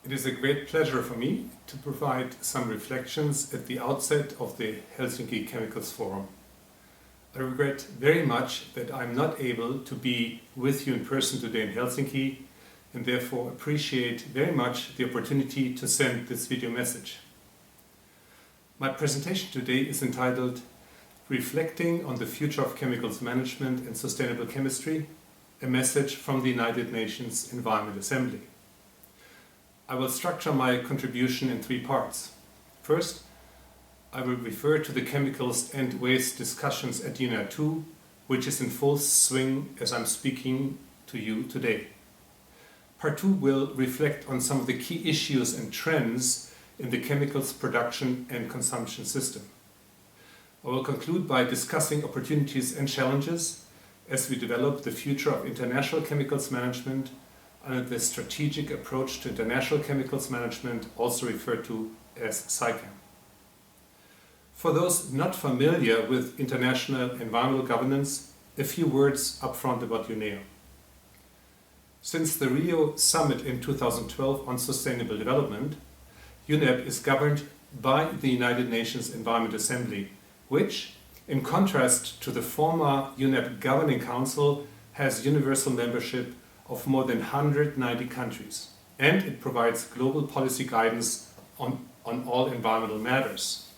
It is a great pleasure for me to provide some reflections at the outset of the Helsinki Chemicals Forum. I regret very much that I'm not able to be with you in person today in Helsinki, and therefore appreciate very much the opportunity to send this video message. My presentation today is entitled Reflecting on the Future of Chemicals Management and Sustainable Chemistry, a message from the United Nations Environment Assembly. I will structure my contribution in three parts. First, I will refer to the chemicals and waste discussions at UNEP, which is in full swing as I'm speaking to you today. Part 2 will reflect on some of the key issues and trends in the chemicals production and consumption system. I will conclude by discussing opportunities and challenges as we develop the future of international chemicals management under the strategic approach to international chemicals management, also referred to as SICAM. For those not familiar with international environmental governance, a few words up front about UNEP. Since the Rio Summit in 2012 on Sustainable Development, UNEP is governed by the United Nations Environment Assembly, which, in contrast to the former UNEP Governing Council, has universal membership of more than 190 countries, and it provides global policy guidance on all environmental matters.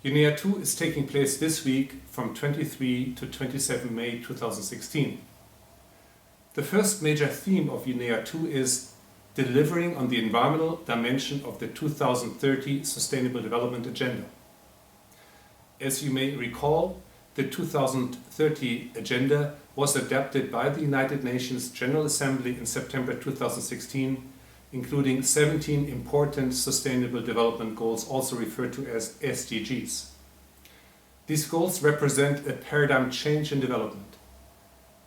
UNEA 2 is taking place this week from 23 to 27 May 2016. The first major theme of UNEA 2 is delivering on the environmental dimension of the 2030 Sustainable Development Agenda. As you may recall, the 2030 Agenda was adopted by the United Nations General Assembly in September 2016, including 17 important Sustainable Development Goals, also referred to as SDGs. These goals represent a paradigm change in development.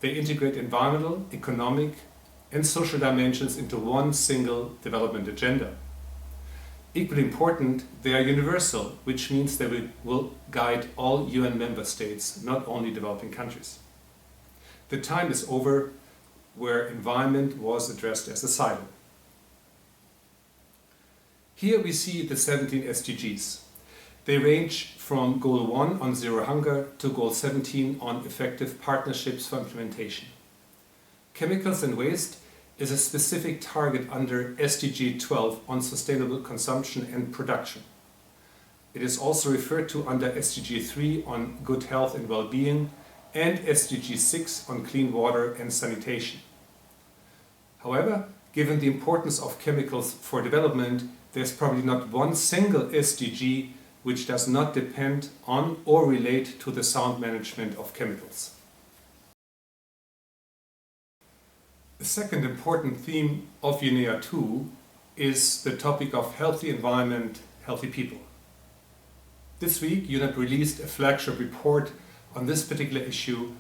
They integrate environmental, economic, and social dimensions into one single development agenda. Equally important, they are universal, which means they will guide all UN member states, not only developing countries. The time is over where environment was addressed as a silo. Here we see the 17 SDGs. They range from Goal 1 on zero hunger to Goal 17 on effective partnerships for implementation. Chemicals and waste is a specific target under SDG 12 on sustainable consumption and production. It is also referred to under SDG 3 on good health and well-being and SDG 6 on clean water and sanitation. However, given the importance of chemicals for development, there's probably not one single SDG which does not depend on or relate to the sound management of chemicals. The second important theme of UNEA 2 is the topic of healthy environment, healthy people. This week, UNEP released a flagship report on this particular issue,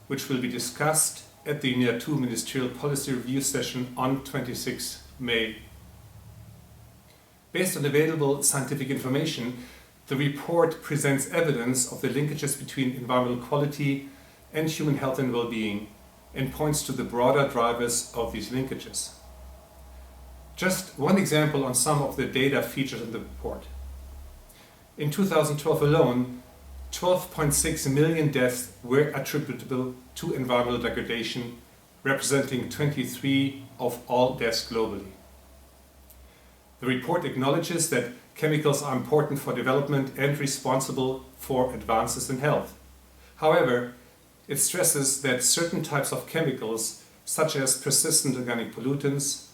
which will be discussed at the UNEA 2 Ministerial Policy Review session on 26 May. Based on available scientific information, the report presents evidence of the linkages between environmental quality and human health and well-being, and points to the broader drivers of these linkages. Just one example on some of the data featured in the report. In 2012 alone, 12.6 million deaths were attributable to environmental degradation, representing 23% of all deaths globally. The report acknowledges that chemicals are important for development and responsible for advances in health. However, it stresses that certain types of chemicals, such as persistent organic pollutants,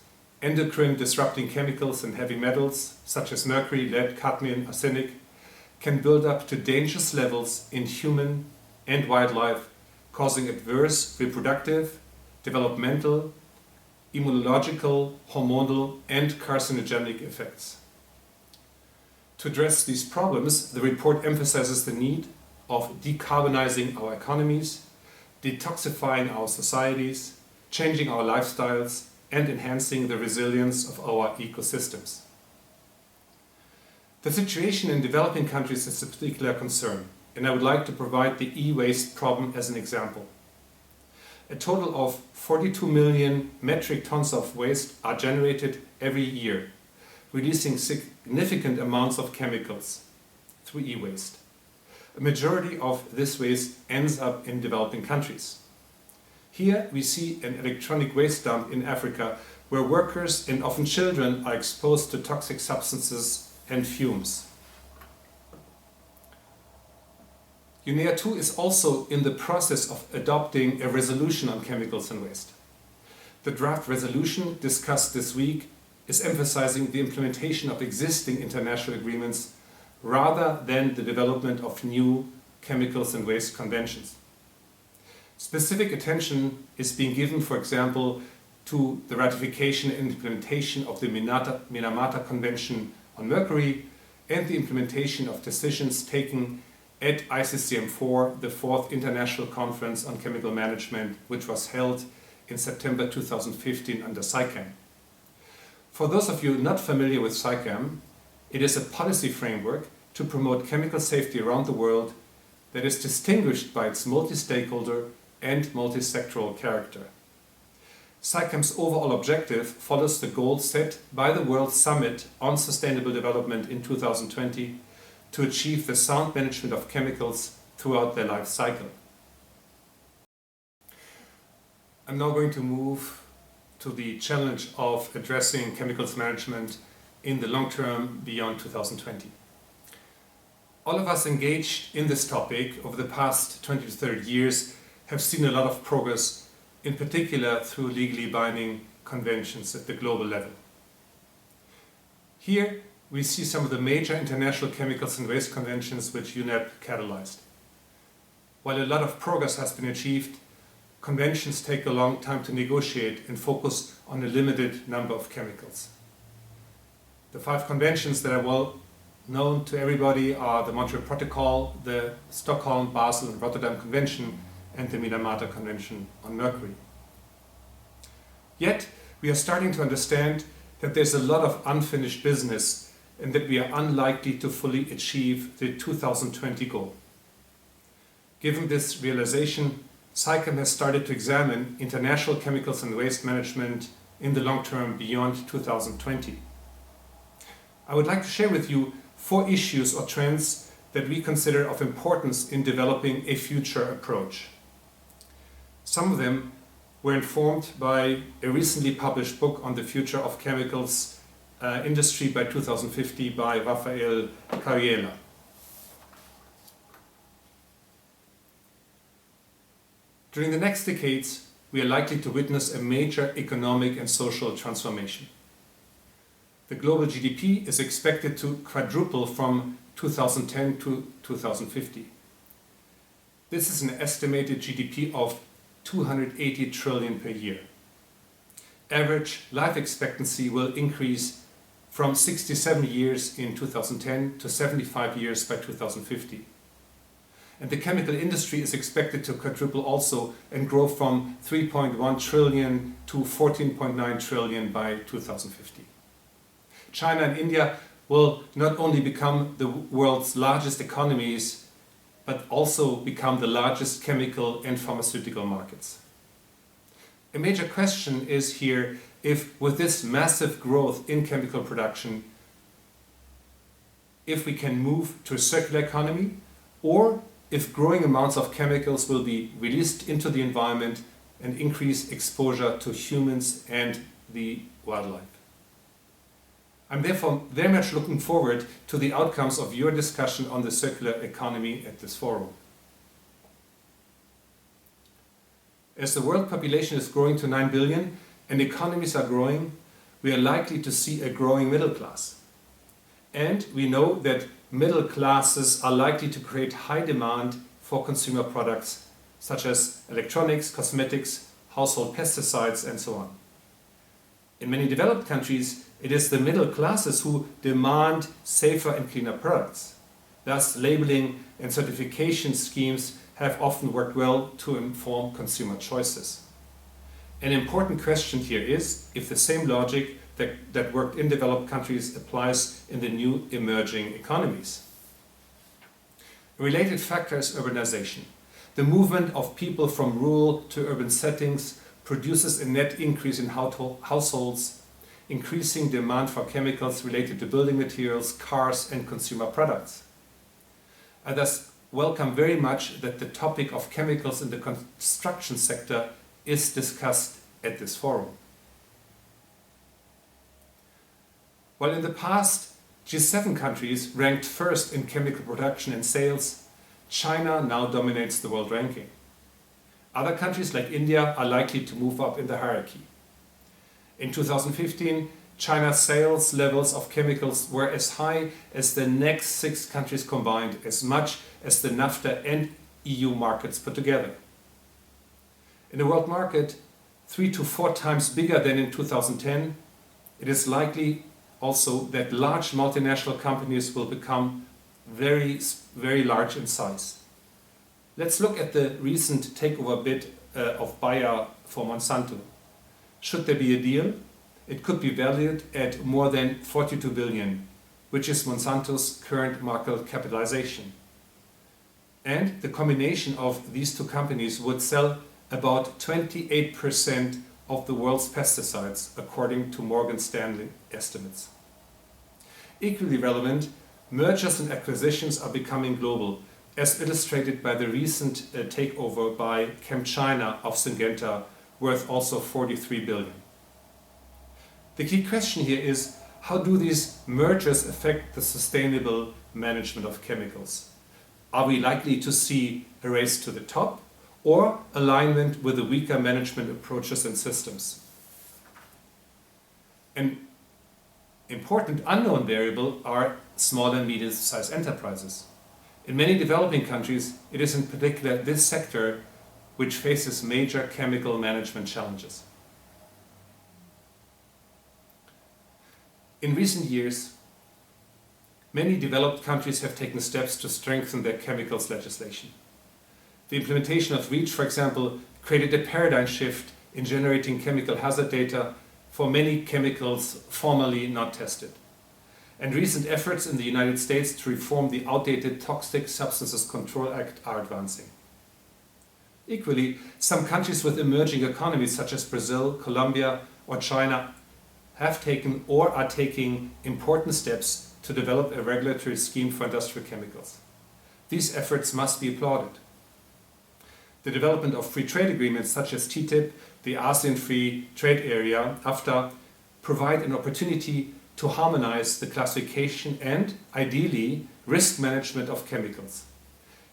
endocrine disrupting chemicals and heavy metals, such as mercury, lead, cadmium, arsenic, can build up to dangerous levels in human and wildlife, causing adverse reproductive, developmental, immunological, hormonal, and carcinogenic effects. To address these problems, the report emphasizes the need of decarbonizing our economies, detoxifying our societies, changing our lifestyles, and enhancing the resilience of our ecosystems. The situation in developing countries is a particular concern, and I would like to provide the e-waste problem as an example. A total of 42 million metric tons of waste are generated every year, releasing significant amounts of chemicals through e-waste. A majority of this waste ends up in developing countries. Here we see an electronic waste dump in Africa where workers and often children are exposed to toxic substances and fumes. UNEP 2 is also in the process of adopting a resolution on chemicals and waste. The draft resolution discussed this week is emphasizing the implementation of existing international agreements rather than the development of new chemicals and waste conventions. Specific attention is being given, for example, to the ratification and implementation of the Minamata Convention on Mercury and the implementation of decisions taken at ICCM4, the 4th International Conference on Chemical Management, which was held in September 2015 under SICAM. For those of you not familiar with SICAM, it is a policy framework to promote chemical safety around the world that is distinguished by its multi-stakeholder and multi-sectoral character. SICAM's overall objective follows the goals set by the World Summit on Sustainable Development in 2020 to achieve the sound management of chemicals throughout their life cycle. I'm now going to move to the challenge of addressing chemicals management in the long term beyond 2020. All of us engaged in this topic over the past 20 to 30 years have seen a lot of progress, in particular through legally binding conventions at the global level. Here we see some of the major international chemicals and waste conventions which UNEP catalyzed. While a lot of progress has been achieved, conventions take a long time to negotiate and focus on a limited number of chemicals. The 5 conventions that are well known to everybody are the Montreal Protocol, the Stockholm, Basel and Rotterdam Convention, and the Minamata Convention on Mercury. Yet, we are starting to understand that there's a lot of unfinished business and that we are unlikely to fully achieve the 2020 goal. Given this realization, SICAM has started to examine international chemicals and waste management in the long term beyond 2020. I would like to share with you 4 issues or trends that we consider of importance in developing a future approach. Some of them were informed by a recently published book on the future of chemicals industry by 2050 by Rafael Cariela. During the next decades, we are likely to witness a major economic and social transformation. The global GDP is expected to quadruple from 2010 to 2050. This is an estimated GDP of 280 trillion per year. Average life expectancy will increase from 67 years in 2010 to 75 years by 2050. And the chemical industry is expected to quadruple also and grow from 3.1 trillion to 14.9 trillion by 2050. China and India will not only become the world's largest economies, but also become the largest chemical and pharmaceutical markets. A major question is here if with this massive growth in chemical production, if we can move to a circular economy, or if growing amounts of chemicals will be released into the environment and increase exposure to humans and the wildlife. I'm therefore very much looking forward to the outcomes of your discussion on the circular economy at this forum. As the world population is growing to 9 billion and economies are growing, we are likely to see a growing middle class. And we know that middle classes are likely to create high demand for consumer products such as electronics, cosmetics, household pesticides, and so on. In many developed countries, it is the middle classes who demand safer and cleaner products. Thus, labeling and certification schemes have often worked well to inform consumer choices. An important question here is if the same logic that worked in developed countries applies in the new emerging economies. A related factor is urbanization. the movement of people from rural to urban settings produces a net increase in households, increasing demand for chemicals related to building materials, cars and consumer products. I thus welcome very much that the topic of chemicals in the construction sector is discussed at this forum. While in the past G7 countries ranked first in chemical production and sales, China now dominates the world ranking. Other countries like India are likely to move up in the hierarchy. In 2015, China's sales levels of chemicals were as high as the next 6 countries combined, as much as the NAFTA and EU markets put together. In a world market 3 to 4 times bigger than in 2010, it is likely also that large multinational companies will become very, very large in size. Let's look at the recent takeover bid of Bayer for Monsanto. Should there be a deal, it could be valued at more than 42 billion, which is Monsanto's current market capitalization. And the combination of these 2 companies would sell about 28% of the world's pesticides, according to Morgan Stanley estimates. Equally relevant, mergers and acquisitions are becoming global, as illustrated by the recent takeover by ChemChina of Syngenta, worth also 43 billion. The key question here is, how do these mergers affect the sustainable management of chemicals? Are we likely to see a race to the top or alignment with the weaker management approaches and systems? An important unknown variable are small and medium-sized enterprises. In many developing countries, it is in particular this sector which faces major chemical management challenges. In recent years, many developed countries have taken steps to strengthen their chemicals legislation. The implementation of REACH, for example, created a paradigm shift in generating chemical hazard data for many chemicals formerly not tested. And recent efforts in the United States to reform the outdated Toxic Substances Control Act are advancing. Equally, some countries with emerging economies such as Brazil, Colombia or China have taken or are taking important steps to develop a regulatory scheme for industrial chemicals. These efforts must be applauded. The development of free trade agreements such as TTIP, the ASEAN Free Trade Area, AFTA, provide an opportunity to harmonize the classification and, ideally, risk management of chemicals.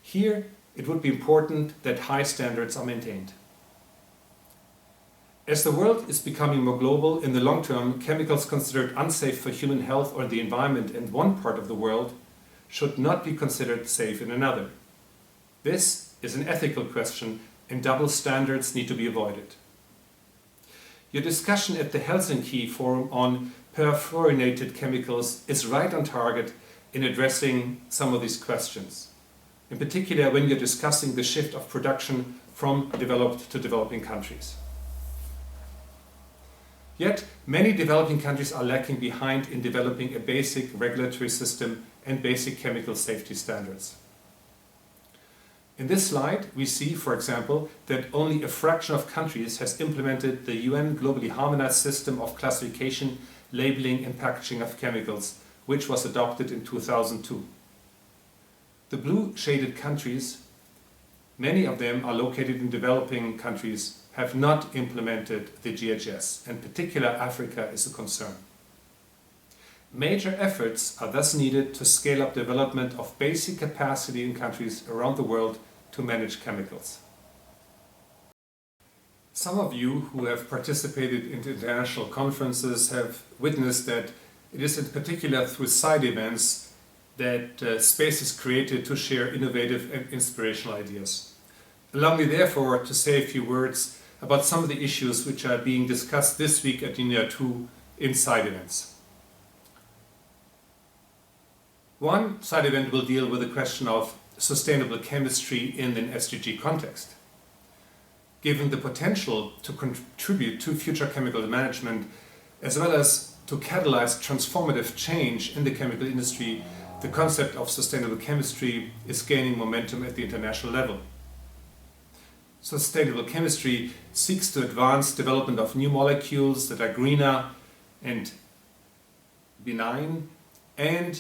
Here, it would be important that high standards are maintained. As the world is becoming more global, in the long term, chemicals considered unsafe for human health or the environment in one part of the world should not be considered safe in another. This is an ethical question, and double standards need to be avoided. Your discussion at the Helsinki Forum on perfluorinated chemicals is right on target in addressing some of these questions, in particular when you're discussing the shift of production from developed to developing countries. Yet, many developing countries are lacking behind in developing a basic regulatory system and basic chemical safety standards. In this slide, we see, for example, that only a fraction of countries has implemented the UN globally harmonized system of classification, labeling and packaging of chemicals, which was adopted in 2002. The blue shaded countries, many of them are located in developing countries, have not implemented the GHS, and in particular Africa is a concern. Major efforts are thus needed to scale up development of basic capacity in countries around the world to manage chemicals. Some of you who have participated in international conferences have witnessed that it is in particular through side events that space is created to share innovative and inspirational ideas. Allow me therefore to say a few words about some of the issues which are being discussed this week at UNEP 2 in side events. One side event will deal with the question of sustainable chemistry in an SDG context. Given the potential to contribute to future chemical management, as well as to catalyze transformative change in the chemical industry, the concept of sustainable chemistry is gaining momentum at the international level. Sustainable chemistry seeks to advance development of new molecules that are greener and benign, and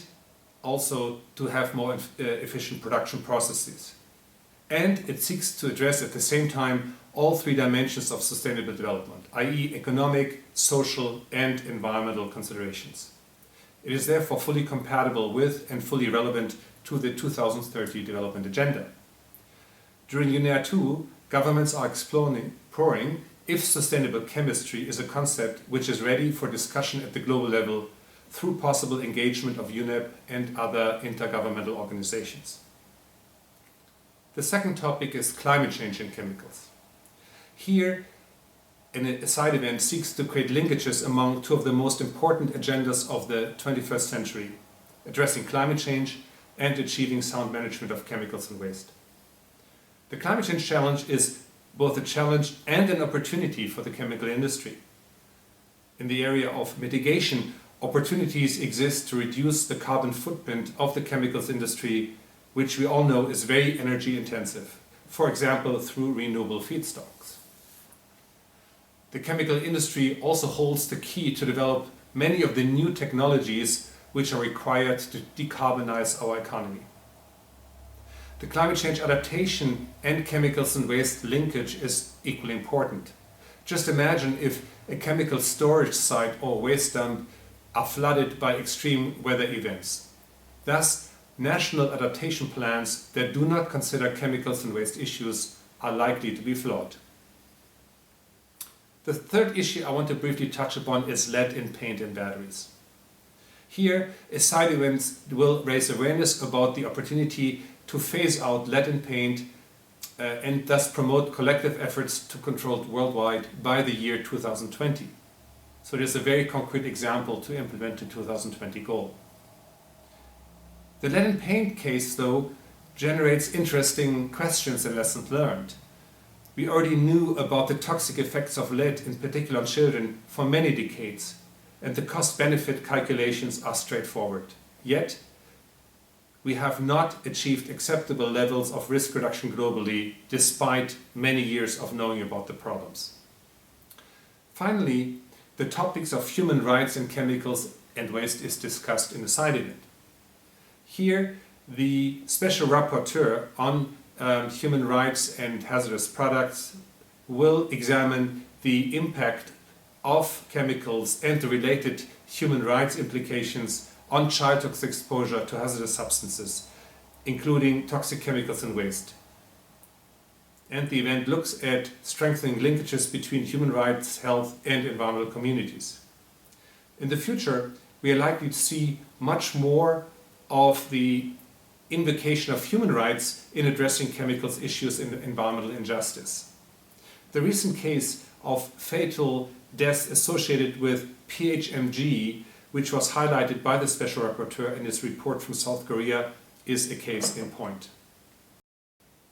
also to have more efficient production processes. And it seeks to address at the same time all three dimensions of sustainable development, i.e. economic, social and environmental considerations. It is therefore fully compatible with and fully relevant to the 2030 Development Agenda. During UNEP 2, governments are exploring if sustainable chemistry is a concept which is ready for discussion at the global level through possible engagement of UNEP and other intergovernmental organizations. The second topic is climate change in chemicals. Here, a side event seeks to create linkages among two of the most important agendas of the 21st century, addressing climate change and achieving sound management of chemicals and waste. The climate change challenge is both a challenge and an opportunity for the chemical industry. In the area of mitigation, opportunities exist to reduce the carbon footprint of the chemicals industry, which we all know is very energy intensive, for example through renewable feedstocks. The chemical industry also holds the key to develop many of the new technologies which are required to decarbonize our economy. The climate change adaptation and chemicals and waste linkage is equally important. Just imagine if a chemical storage site or waste dump are flooded by extreme weather events. Thus, national adaptation plans that do not consider chemicals and waste issues are likely to be flawed. The third issue I want to briefly touch upon is lead in paint and batteries. Here, a side event will raise awareness about the opportunity to phase out lead in paint and thus promote collective efforts to control it worldwide by the year 2020. So there's a very concrete example to implement the 2020 goal. The lead in paint case, though, generates interesting questions and lessons learned. We already knew about the toxic effects of lead, in particular on children, for many decades, and the cost-benefit calculations are straightforward. Yet, we have not achieved acceptable levels of risk reduction globally, despite many years of knowing about the problems. Finally, the topics of human rights in chemicals and waste is discussed in a side event. Here, the special rapporteur on human rights and hazardous products will examine the impact of chemicals and the related human rights implications on child toxic exposure to hazardous substances, including toxic chemicals and waste. And the event looks at strengthening linkages between human rights, health and environmental communities. In the future, we are likely to see much more of the invocation of human rights in addressing chemicals issues and environmental injustice. The recent case of fatal deaths associated with PHMG, which was highlighted by the Special Rapporteur in his report from South Korea, is a case in point.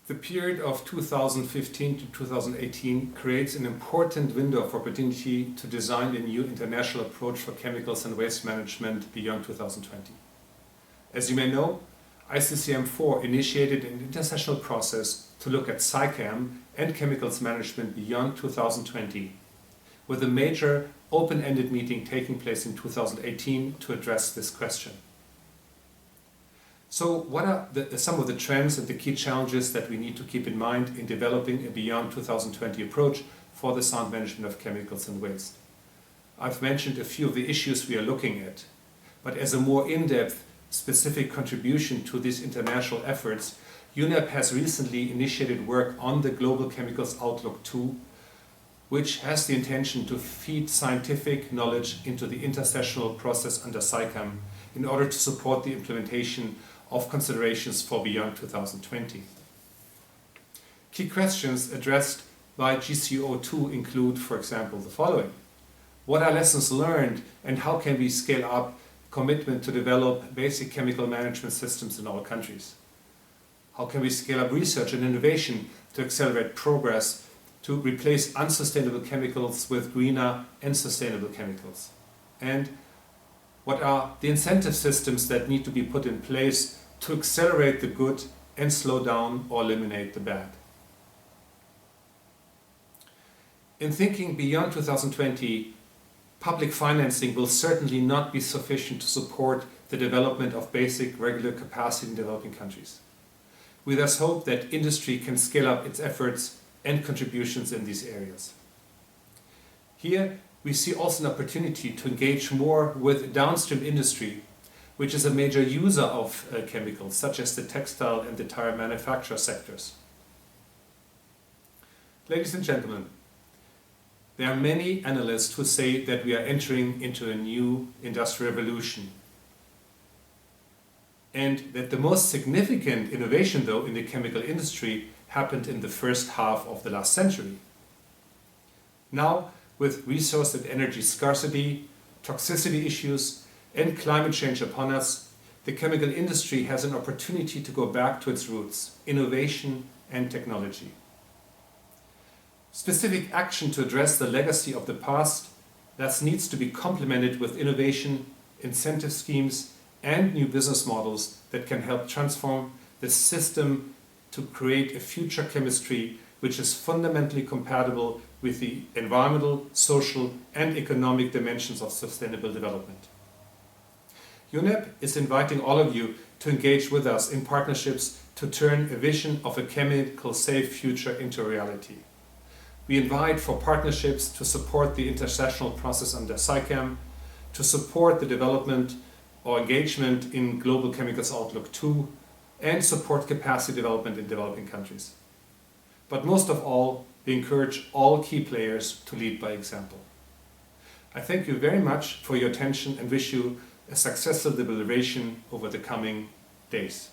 The period of 2015 to 2018 creates an important window of opportunity to design a new international approach for chemicals and waste management beyond 2020. As you may know, ICCM4 initiated an international process to look at SciChem and chemicals management beyond 2020, with a major open-ended meeting taking place in 2018 to address this question. So what are some of the trends and the key challenges that we need to keep in mind in developing a beyond 2020 approach for the sound management of chemicals and waste? I've mentioned a few of the issues we are looking at, but as a more in-depth specific contribution to these international efforts, UNEP has recently initiated work on the Global Chemicals Outlook 2, which has the intention to feed scientific knowledge into the intersessional process under SciChem in order to support the implementation of considerations for beyond 2020. Key questions addressed by GCO2 include, for example, the following. What are lessons learned and how can we scale up commitment to develop basic chemical management systems in all countries? How can we scale up research and innovation to accelerate progress to replace unsustainable chemicals with greener and sustainable chemicals? And what are the incentive systems that need to be put in place to accelerate the good and slow down or eliminate the bad? In thinking beyond 2020, public financing will certainly not be sufficient to support the development of basic regular capacity in developing countries. We thus hope that industry can scale up its efforts and contributions in these areas. Here, we see also an opportunity to engage more with downstream industry, which is a major user of chemicals, such as the textile and the tire manufacturer sectors. Ladies and gentlemen, there are many analysts who say that we are entering into a new industrial revolution, and that the most significant innovation, though, in the chemical industry happened in the first half of the last century. Now, with resource and energy scarcity, toxicity issues, and climate change upon us, the chemical industry has an opportunity to go back to its roots, innovation and technology. Specific action to address the legacy of the past thus needs to be complemented with innovation, incentive schemes, and new business models that can help transform the system to create a future chemistry which is fundamentally compatible with the environmental, social, and economic dimensions of sustainable development. UNEP is inviting all of you to engage with us in partnerships to turn a vision of a chemical safe future into reality. We invite for partnerships to support the international process under SciChem, to support the development or engagement in Global Chemicals Outlook 2, and support capacity development in developing countries. But most of all, we encourage all key players to lead by example. I thank you very much for your attention and wish you a successful deliberation over the coming days.